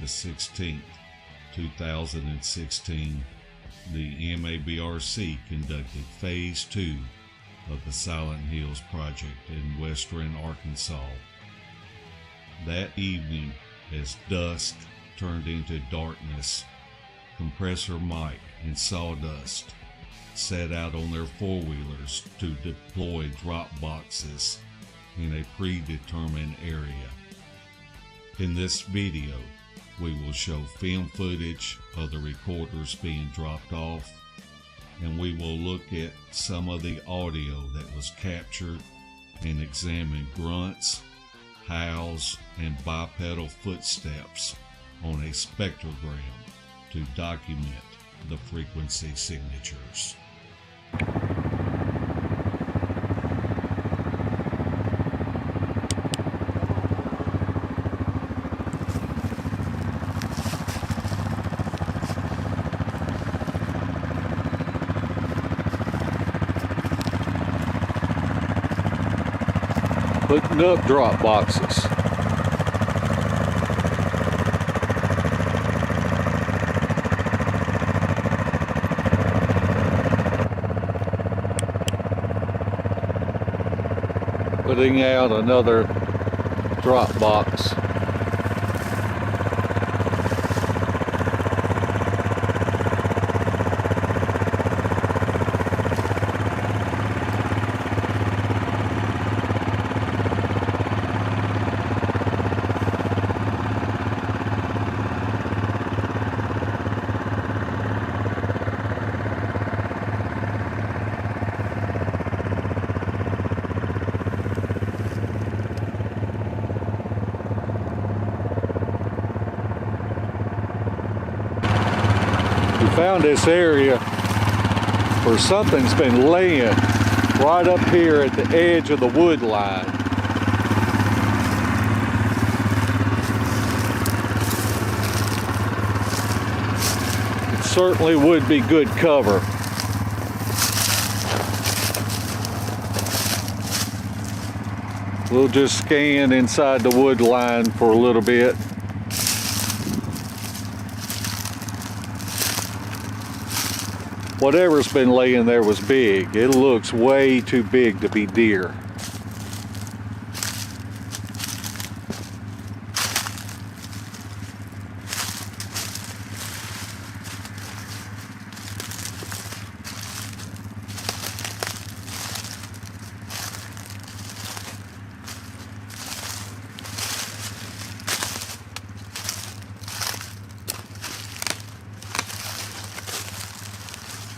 the 16th, 2016, the MABRC conducted Phase 2 of the Silent Hills project in western Arkansas. That evening, as dusk turned into darkness, CompressorMike and Sawdust set out on their four-wheelers to deploy drop boxes in a predetermined area. In this video, we will show film footage of the recorders being dropped off, and we will look at some of the audio that was captured and examine grunts, howls, and bipedal footsteps on a spectrogram to document the frequency signatures. Putting up drop boxes. Putting out another drop box. Found this area where something's been laying right up here at the edge of the wood line. It certainly would be good cover. We'll just scan inside the wood line for a little bit. Whatever's been laying there was big. It looks way too big to be deer.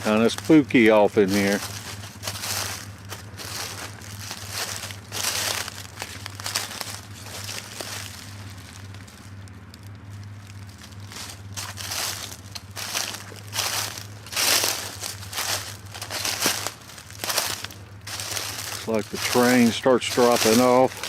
Kind of spooky off in here. Looks like the train starts dropping off.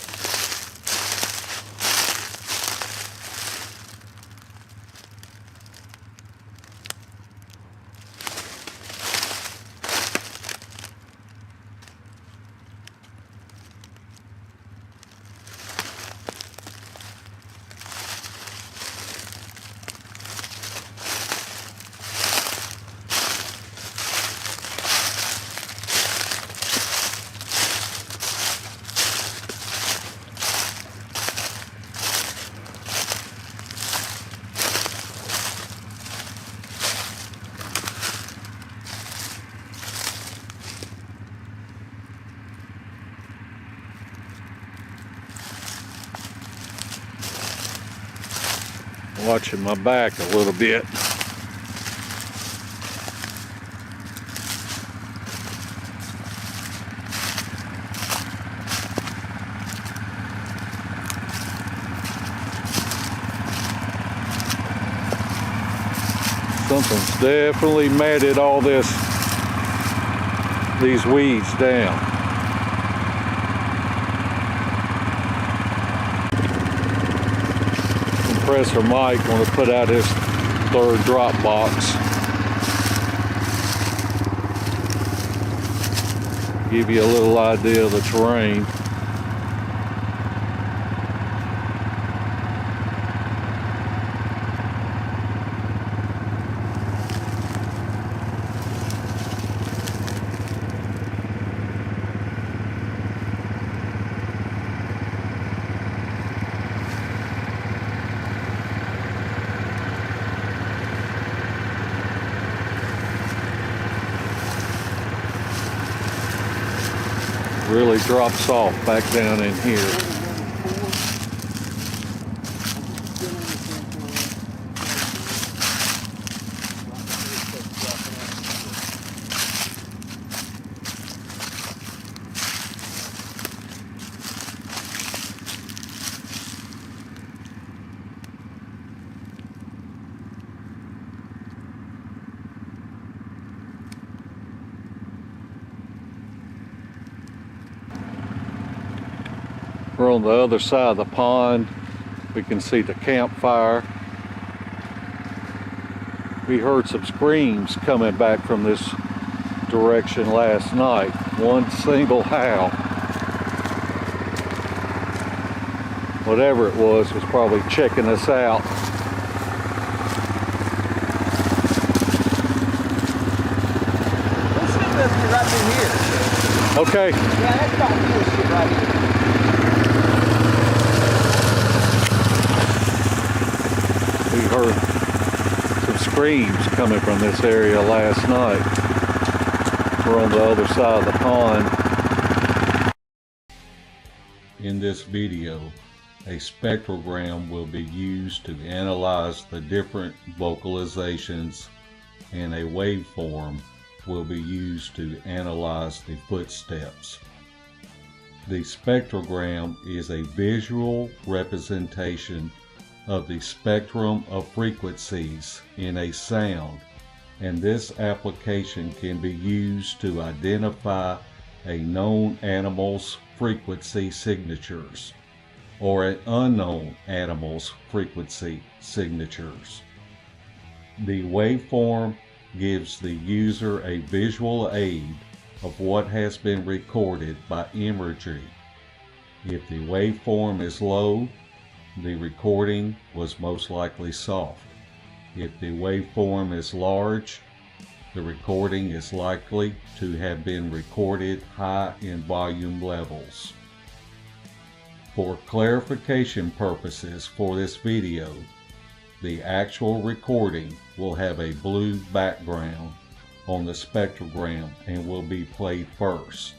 Watching my back a little bit. Something's definitely matted all these weeds down. CompressorMike want to put out his third drop box. Give you a little idea of the terrain. really drops off back down in here. We're on the other side of the pond. We can see the campfire. We heard some screams coming back from this direction last night. One single howl. Whatever it was probably checking us out. This shit must be right in here. Okay. Yeah, that's about this shit right here. We heard some screams coming from this area last night. We're on the other side of the pond. In this video, a spectrogram will be used to analyze the different vocalizations, and a waveform will be used to analyze the footsteps. The spectrogram is a visual representation of the spectrum of frequencies in a sound, and this application can be used to identify a known animal's frequency signatures or an unknown animal's frequency signatures. The waveform gives the user a visual aid of what has been recorded by imagery. If the waveform is low, the recording was most likely soft. If the waveform is large, the recording is likely to have been recorded high in volume levels. For clarification purposes for this video, the actual recording will have a blue background on the spectrogram and will be played first.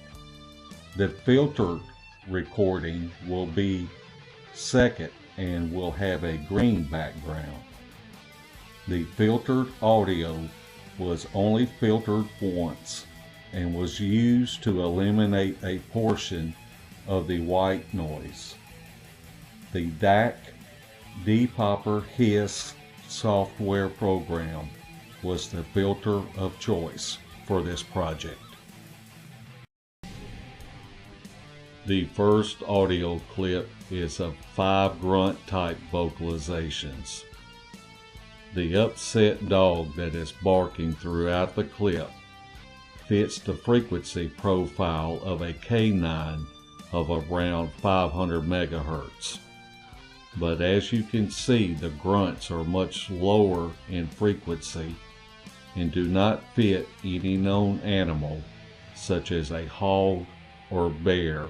The filtered recording will be second and will have a green background. The filtered audio was only filtered once and was used to eliminate a portion of the white noise. The DAC Depopper Hiss software program was the filter of choice for this project. The first audio clip is of 5 grunt type vocalizations. The upset dog that is barking throughout the clip fits the frequency profile of a canine of around 500 megahertz. But as you can see, the grunts are much lower in frequency and do not fit any known animal, such as a hog or bear,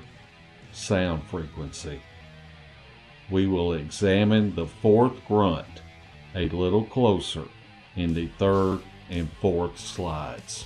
sound frequency. We will examine the 4th grunt a little closer in the 3rd and 4th slides.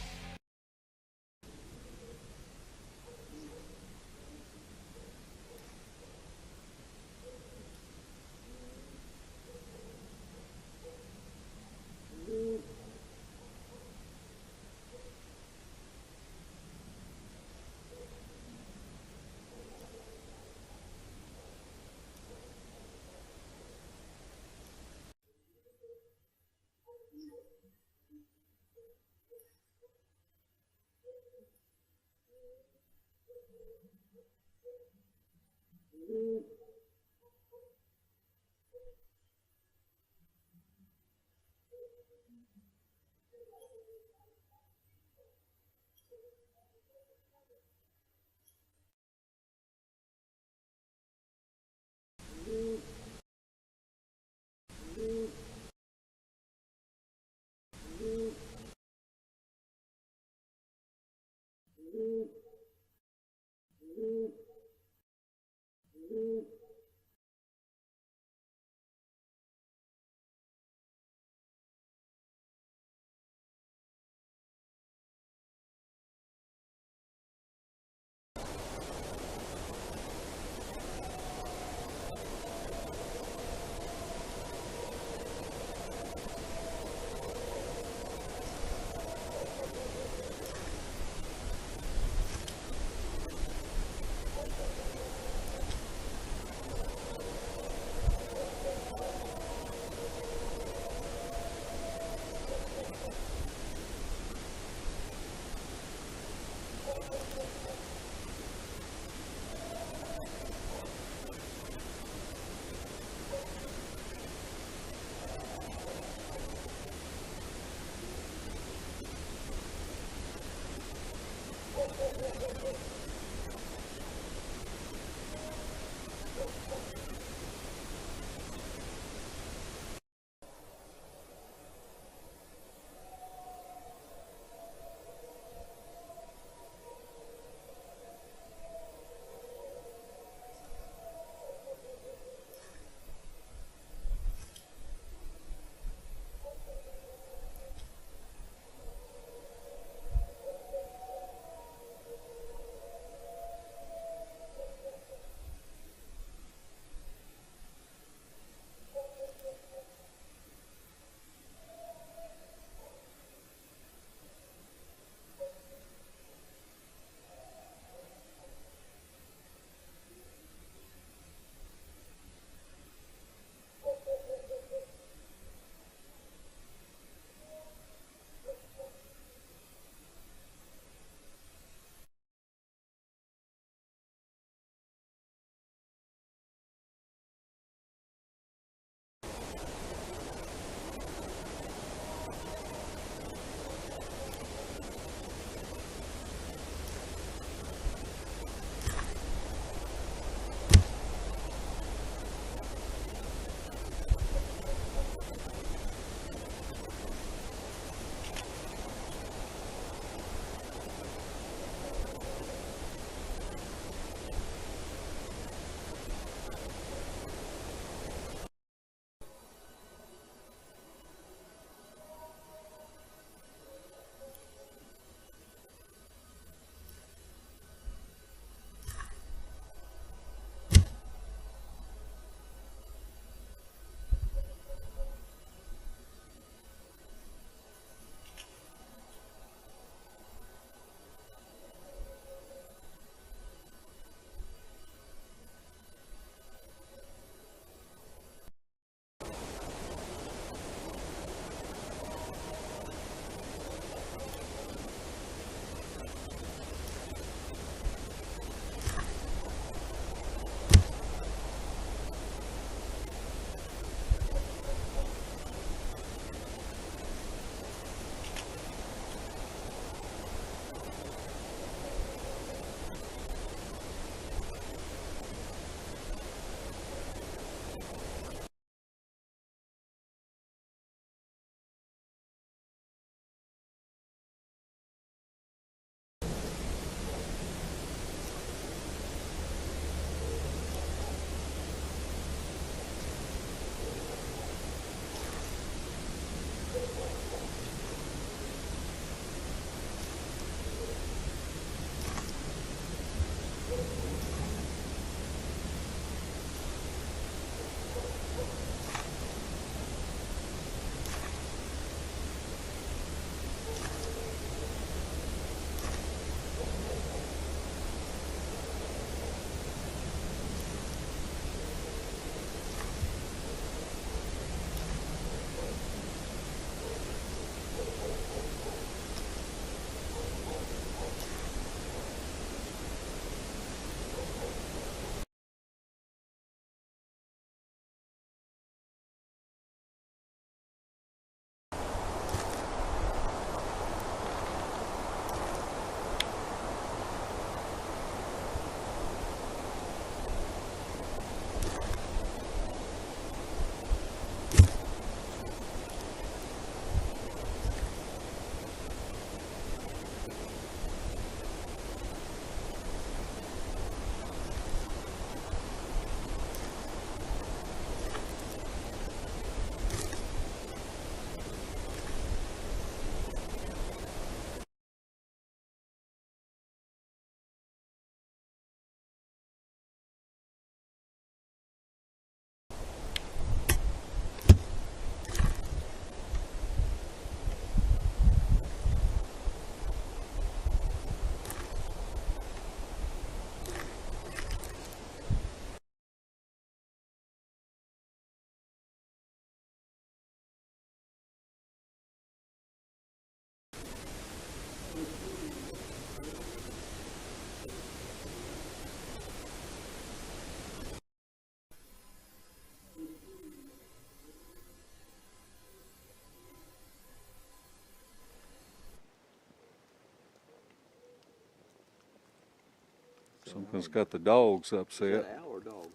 Something's got the dogs Is that upset. an owl or dog?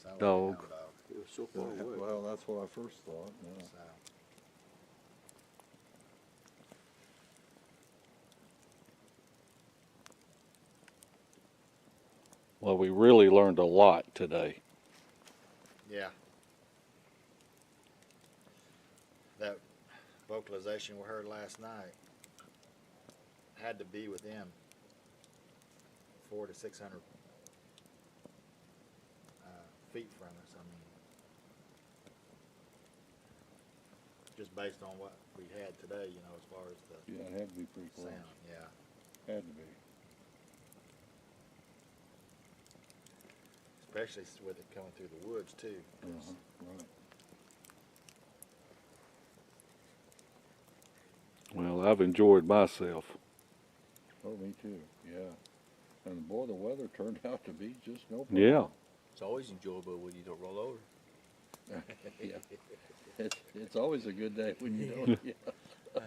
Sound Dog. Like a hound dog. It was so far away. Well, that's what I first thought, yeah. So, Well, we really learned a lot today. yeah. That vocalization we heard last night had to be within 400 to 600 feet from us. I mean, just based on what we had today, you know, as far as the Yeah, it had to be pretty close. sound. Yeah. Had to be. Especially with it coming through the woods too. Right. Well, I've enjoyed myself. Oh, me too, yeah. And boy, the weather turned out to be just no problem. Yeah. It's always enjoyable when you don't roll over. Yeah. It's always a good day when you don't, yeah.